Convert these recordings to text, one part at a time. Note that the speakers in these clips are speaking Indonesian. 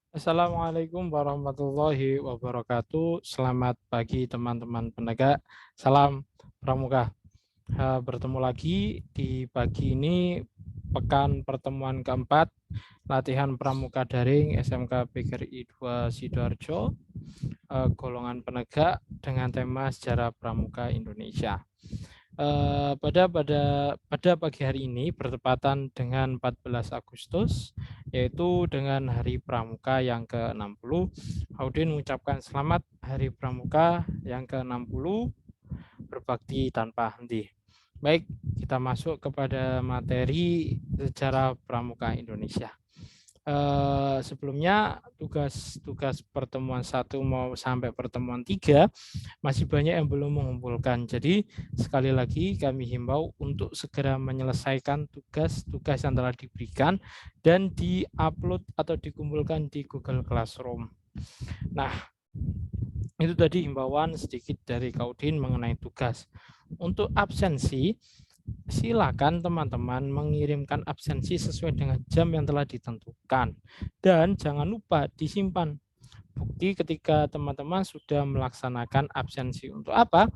Assalamualaikum warahmatullahi wabarakatuh. Selamat pagi teman-teman penegak. Salam Pramuka. Bertemu lagi di pagi ini pekan pertemuan keempat latihan Pramuka daring SMK PGRI 2 Sidoarjo, golongan penegak dengan tema Sejarah Pramuka Indonesia. Pada pagi hari ini bertepatan dengan 14 Agustus, yaitu dengan Hari Pramuka yang ke-60. Audin mengucapkan selamat Hari Pramuka yang ke-60, berbakti tanpa henti. Baik, kita masuk kepada materi sejarah Pramuka Indonesia. Sebelumnya tugas pertemuan 1 mau sampai pertemuan 3 masih banyak yang belum mengumpulkan. Jadi sekali lagi kami himbau untuk segera menyelesaikan tugas-tugas yang telah diberikan dan diupload atau dikumpulkan di Google Classroom. Nah, itu tadi himbauan sedikit dari Kaudin mengenai tugas. Untuk absensi, silakan teman-teman mengirimkan absensi sesuai dengan jam yang telah ditentukan. Dan jangan lupa disimpan bukti ketika teman-teman sudah melaksanakan absensi. Untuk apa?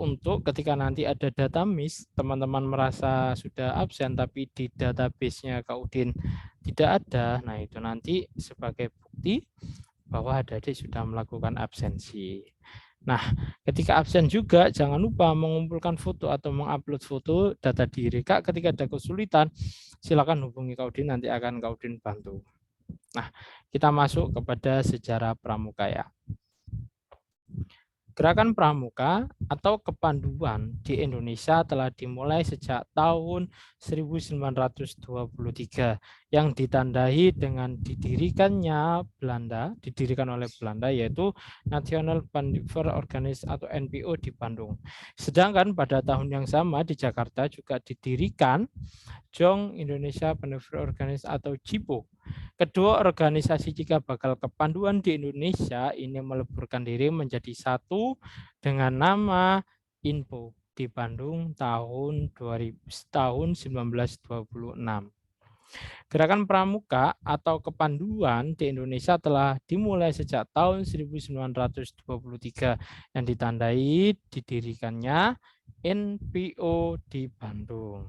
Untuk ketika nanti ada data miss, teman-teman merasa sudah absen tapi di database-nya Kak Udin tidak ada. Nah, itu nanti sebagai bukti bahwa adik-adik sudah melakukan absensi. Nah, ketika absen juga jangan lupa mengumpulkan foto atau mengupload foto data diri. Kak, ketika ada kesulitan, silakan hubungi Kak Udin, nanti akan Kak Udin bantu. Nah, kita masuk kepada sejarah Pramuka ya. Gerakan Pramuka atau kepanduan di Indonesia telah dimulai sejak tahun 1923 yang ditandai dengan didirikan oleh Belanda yaitu National Pandiver Organis atau NPO di Bandung. Sedangkan pada tahun yang sama di Jakarta juga didirikan Jong Indonesia Pandiver Organis atau JIPO. Kedua organisasi jika bakal kepanduan di Indonesia ini meleburkan diri menjadi satu dengan nama INPO di Bandung tahun 1926. Gerakan Pramuka atau kepanduan di Indonesia telah dimulai sejak tahun 1923 yang ditandai didirikannya NPO di Bandung.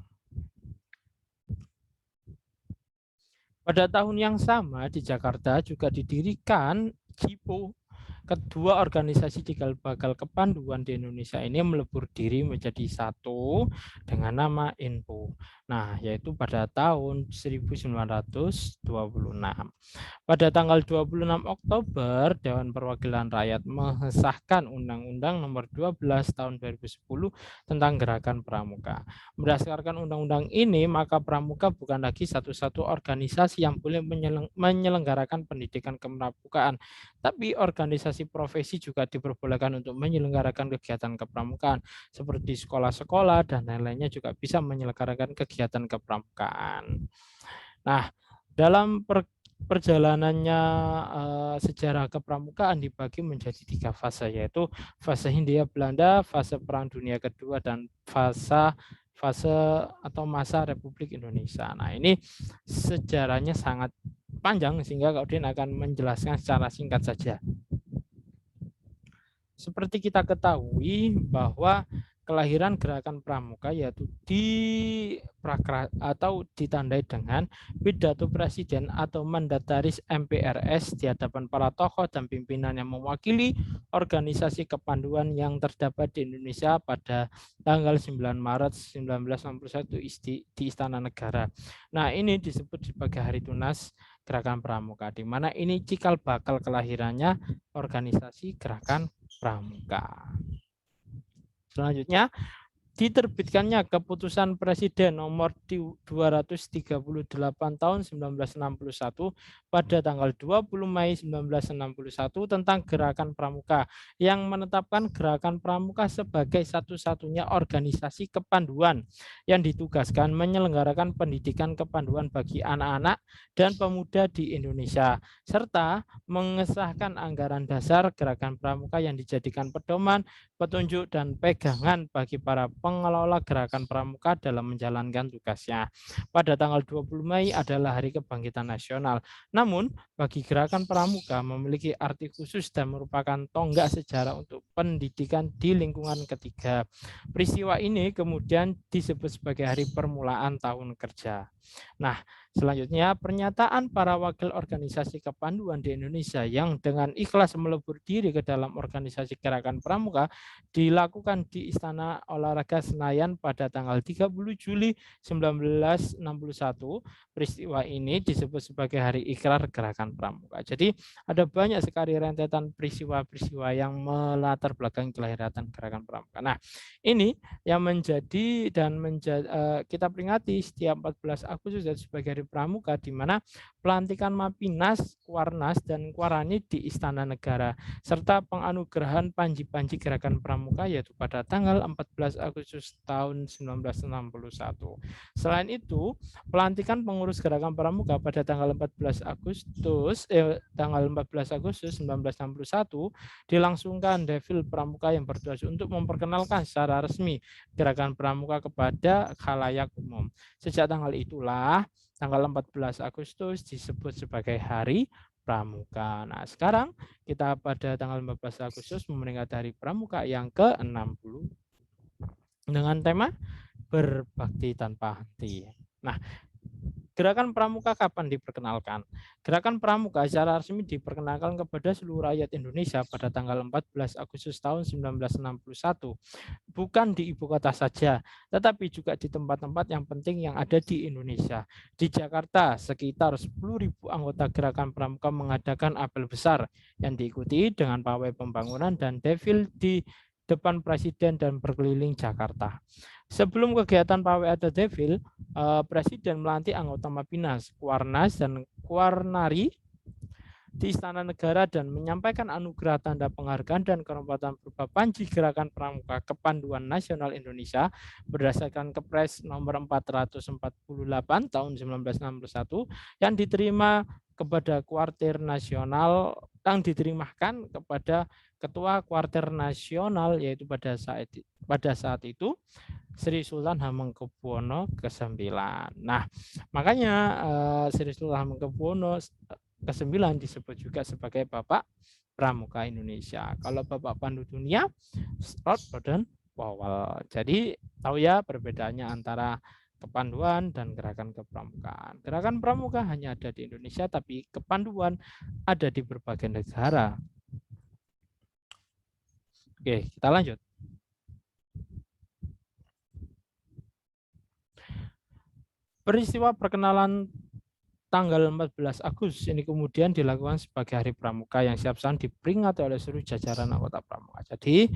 Pada tahun yang sama di Jakarta juga didirikan JIPO. Kedua organisasi cikal bakal kepanduan di Indonesia ini melebur diri menjadi satu dengan nama INPO. Nah, yaitu pada tahun 1926. Pada tanggal 26 Oktober, Dewan Perwakilan Rakyat mengesahkan Undang-Undang Nomor 12 Tahun 2010 tentang Gerakan Pramuka. Berdasarkan undang-undang ini, maka Pramuka bukan lagi satu-satu organisasi yang boleh menyelenggarakan pendidikan kepramukaan, tapi organisasi profesi juga diperbolehkan untuk menyelenggarakan kegiatan kepramukaan, seperti sekolah-sekolah dan lain-lainnya juga bisa menyelenggarakan kegiatan kepramukaan. Nah, dalam perjalanannya sejarah kepramukaan dibagi menjadi 3 fase, yaitu fase Hindia Belanda, fase Perang Dunia Kedua, dan fase atau masa Republik Indonesia. Nah, ini sejarahnya sangat panjang sehingga Kak Udin akan menjelaskan secara singkat saja. Seperti kita ketahui bahwa kelahiran gerakan Pramuka yaitu ditandai dengan pidato presiden atau mandataris MPRS di hadapan para tokoh dan pimpinan yang mewakili organisasi kepanduan yang terdapat di Indonesia pada tanggal 9 Maret 1961 di Istana Negara. Nah, ini disebut sebagai Hari Tunas Gerakan Pramuka, di mana ini cikal bakal kelahirannya organisasi Gerakan Pramuka. Selanjutnya, diterbitkannya keputusan Presiden nomor 238 tahun 1961 pada tanggal 20 Mei 1961 tentang Gerakan Pramuka yang menetapkan Gerakan Pramuka sebagai satu-satunya organisasi kepanduan yang ditugaskan menyelenggarakan pendidikan kepanduan bagi anak-anak dan pemuda di Indonesia serta mengesahkan anggaran dasar Gerakan Pramuka yang dijadikan pedoman, petunjuk dan pegangan bagi para pengelola gerakan pramuka dalam menjalankan tugasnya. Pada tanggal 20 Mei adalah Hari Kebangkitan Nasional. Namun, bagi gerakan pramuka memiliki arti khusus dan merupakan tonggak sejarah untuk pendidikan di lingkungan ketiga. Peristiwa ini kemudian disebut sebagai hari permulaan tahun kerja. Nah, selanjutnya pernyataan para wakil organisasi kepanduan di Indonesia yang dengan ikhlas melebur diri ke dalam organisasi gerakan pramuka dilakukan di Istana Olahraga Senayan pada tanggal 30 Juli 1961. Peristiwa ini disebut sebagai Hari Ikrar Gerakan Pramuka. Jadi ada banyak sekali rentetan peristiwa-peristiwa yang melatar belakangi kelahiran gerakan pramuka. Nah, ini yang menjadi dan kita peringati setiap 14 Agustus sebagai Hari Pramuka, di mana pelantikan Mapinas, Kuarnas, dan Kuarani di Istana Negara, serta penganugerahan panji-panji gerakan pramuka yaitu pada tanggal 14 Agustus tahun 1961. Selain itu, pelantikan pengurus gerakan pramuka pada tanggal 14 Agustus 1961 dilangsungkan defil pramuka yang bertujuan untuk memperkenalkan secara resmi gerakan pramuka kepada khalayak umum. Sejak tanggal itulah tanggal 14 Agustus disebut sebagai Hari Pramuka. Nah, sekarang kita pada tanggal 14 Agustus memperingati Hari Pramuka yang ke-60 dengan tema berbakti tanpa henti. Nah, gerakan pramuka kapan diperkenalkan? Gerakan pramuka secara resmi diperkenalkan kepada seluruh rakyat Indonesia pada tanggal 14 Agustus tahun 1961. Bukan di ibu kota saja, tetapi juga di tempat-tempat yang penting yang ada di Indonesia. Di Jakarta, sekitar 10.000 anggota gerakan pramuka mengadakan apel besar yang diikuti dengan pawai pembangunan dan defil di depan Presiden dan berkeliling Jakarta. Sebelum kegiatan pawai atau defil, Presiden melantik anggota Mapinas, Kuarnas, dan Kuarnari di Istana Negara dan menyampaikan anugerah tanda penghargaan dan kehormatan berupa panji gerakan pramuka Kepanduan Nasional Indonesia berdasarkan Kepres nomor 448 tahun 1961 yang diterima kepada Kuartir Nasional yang diterimakan kepada Ketua Kuartir Nasional yaitu pada saat itu Sri Sultan Hamengkubuwono ke-9. Nah, makanya Sri Sultan Hamengkubuwono ke-9 disebut juga sebagai Bapak Pramuka Indonesia. Kalau Bapak Pandu Dunia, Lord Baden Powell. Jadi tahu ya perbedaannya antara kepanduan dan gerakan kepramukaan. Gerakan pramuka hanya ada di Indonesia, tapi kepanduan ada di berbagai negara. Oke, kita lanjut. Peristiwa perkenalan tanggal 14 Agustus ini kemudian dilakukan sebagai Hari Pramuka yang siap-siap diperingati oleh seluruh jajaran anggota pramuka. Jadi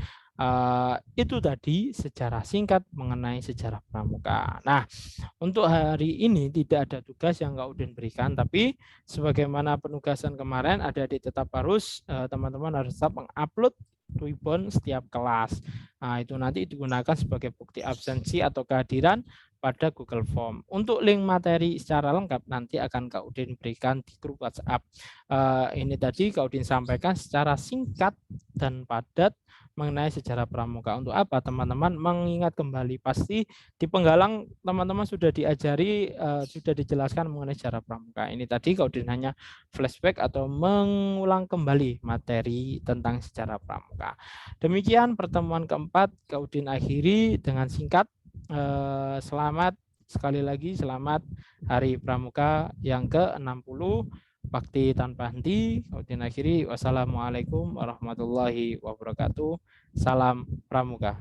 itu tadi sejarah singkat mengenai sejarah pramuka. Nah, untuk hari ini tidak ada tugas yang Kak Udin berikan, tapi sebagaimana penugasan kemarin ada di tetap harus teman-teman harus tetap mengupload Twibbon setiap kelas. Nah, itu nanti digunakan sebagai bukti absensi atau kehadiran pada Google Form. Untuk link materi secara lengkap nanti akan Kak Udin berikan di grup WhatsApp. Ini tadi Kak Udin sampaikan secara singkat dan padat mengenai sejarah pramuka. Untuk apa teman-teman mengingat kembali, pasti di penggalang teman-teman sudah diajari, sudah dijelaskan mengenai sejarah pramuka. Ini tadi Kak Udin hanya flashback atau mengulang kembali materi tentang sejarah pramuka. Demikian pertemuan keempat Kak Udin akhiri dengan singkat. Selamat sekali lagi, selamat Hari Pramuka yang ke-60 Bakti Tanpa Henti. Kemudian akhiri, wassalamualaikum warahmatullahi wabarakatuh. Salam Pramuka.